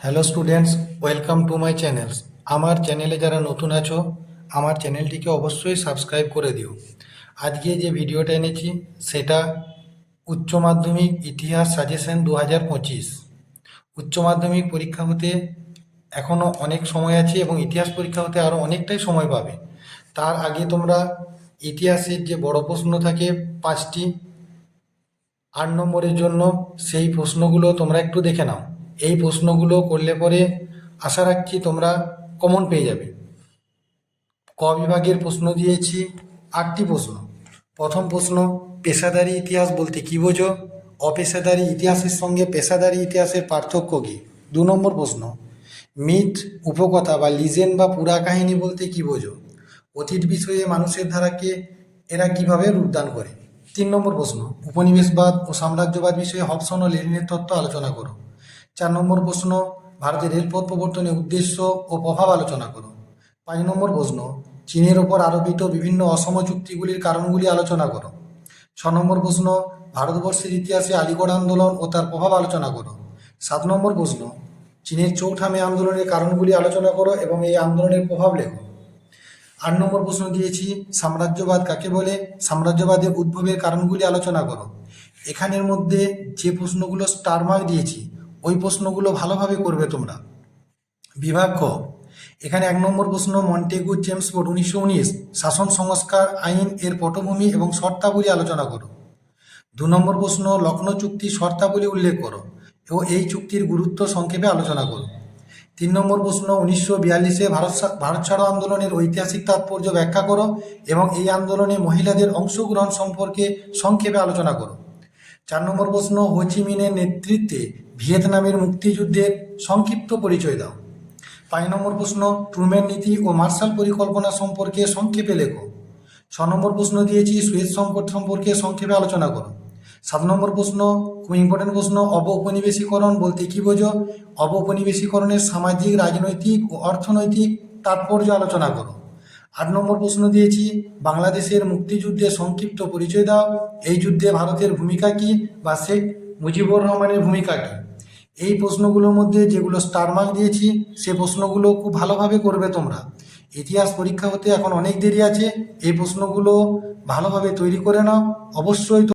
Hello students, welcome to my channels. আমার চ্যানেলে যারা নতুন আছো, আমার চ্যানেলটিকে অবশ্যই সাবস্ক্রাইব করে দিও। আজকে যে ভিডিওটা এনেছি সেটা উচ্চ মাধ্যমিক ইতিহাস সাজেশন 2025। উচ্চ মাধ্যমিক পরীক্ষা হতে এখনও অনেক সময় আছে এবং ইতিহাস পরীক্ষা হতে আরও অনেকটাই সময় পাবে। তার আগে তোমরা ইতিহাসের যে বড় প্রশ্ন থাকে 5টি 8 নম্বরের জন্য, সেই প্রশ্নগুলো তোমরা একটু দেখে নাও। এই প্রশ্নগুলো করলে পরে আশা রাখছি তোমরা কমন পেয়ে যাবে। ক বিভাগের প্রশ্ন দিয়েছি 8টি প্রশ্ন। প্রথম প্রশ্ন, পেশাদারি ইতিহাস বলতে কী বোঝো? অপেশাদারি ইতিহাসের সঙ্গে পেশাদারি ইতিহাসের পার্থক্য কী? 2 নম্বর প্রশ্ন, মিথ, উপকথা বা লিজেন্ড বা পুরা কাহিনী বলতে কী বোঝো? অতীত বিষয়ে মানুষের ধারাকে এরা কিভাবে রূপদান করে? 3 নম্বর প্রশ্ন, উপনিবেশবাদ ও সাম্রাজ্যবাদ বিষয়ে হবসন ও লেনিনের তত্ত্ব আলোচনা করো। 4 নম্বর প্রশ্ন, ভারতের রেলপথ প্রবর্তনের উদ্দেশ্য ও প্রভাব আলোচনা করো। 5 নম্বর প্রশ্ন, চীনের ওপর আরোপিত বিভিন্ন অসম চুক্তিগুলির কারণগুলি আলোচনা করো। 6 নম্বর প্রশ্ন, ভারতবর্ষের ইতিহাসে আলিগড় আন্দোলন ও তার প্রভাব আলোচনা করো। 7 নম্বর প্রশ্ন, চীনের চৌঠা মে আন্দোলনের কারণগুলি আলোচনা করো এবং এই আন্দোলনের প্রভাব লেখো। 8 নম্বর প্রশ্ন দিয়েছি, সাম্রাজ্যবাদ কাকে বলে? সাম্রাজ্যবাদের উদ্ভবের কারণগুলি আলোচনা করো। এখানের মধ্যে যে প্রশ্নগুলো স্টার মার্ক দিয়েছি ওই প্রশ্নগুলো ভালোভাবে করবে তোমরা। বিভাগ খ, এখানে 1 নম্বর প্রশ্ন, মন্টেগু চেমসফোর্ড 1919 শাসন সংস্কার আইন এর পটভূমি এবং শর্তাবলী আলোচনা করো। 2 নম্বর প্রশ্ন, লখনৌ চুক্তির শর্তাবলী উল্লেখ করো এবং এই চুক্তির গুরুত্ব সংক্ষেপে আলোচনা করো। 3 নম্বর প্রশ্ন, 1942-এ ভারত ছাড়ো আন্দোলনের ঐতিহাসিক তাৎপর্য ব্যাখ্যা করো এবং এই আন্দোলনে মহিলাদের অংশগ্রহণ সম্পর্কে সংক্ষেপে আলোচনা করো। 4 নম্বর প্রশ্ন, হো চি মিনের নেতৃত্বে ভিয়েতনামের মুক্তিযুদ্ধের সংক্ষিপ্ত পরিচয় দাও। 5 নম্বর প্রশ্ন, ট্রুম্যান নীতি ও মার্শাল পরিকল্পনা সম্পর্কে সংক্ষেপে লেখো। 6 নম্বর প্রশ্ন দিয়েছি, সুয়েজ সংকট সম্পর্কে সংক্ষেপে আলোচনা করো। 7 নম্বর প্রশ্ন, খুব ইম্পর্টেন্ট প্রশ্ন, অবঔপনিবেশিকরণ বলতে কী বোঝো? অবঔপনিবেশিকরণের সামাজিক, রাজনৈতিক ও অর্থনৈতিক তাৎপর্য আলোচনা করো। 8 নম্বর প্রশ্ন দিয়েছি, বাংলাদেশের মুক্তিযুদ্ধের সংক্ষিপ্ত পরিচয় দাও। এই যুদ্ধে ভারতের ভূমিকা কী বা শেখ মুজিবুর রহমানের ভূমিকা কী? এই প্রশ্নগুলোর মধ্যে যেগুলো স্টার মার্ক দিয়েছি সে প্রশ্নগুলো খুব ভালোভাবে করবে তোমরা। ইতিহাস পরীক্ষা হতে এখন অনেক দেরি আছে, এই প্রশ্নগুলো ভালোভাবে তৈরি করে নাও অবশ্যই।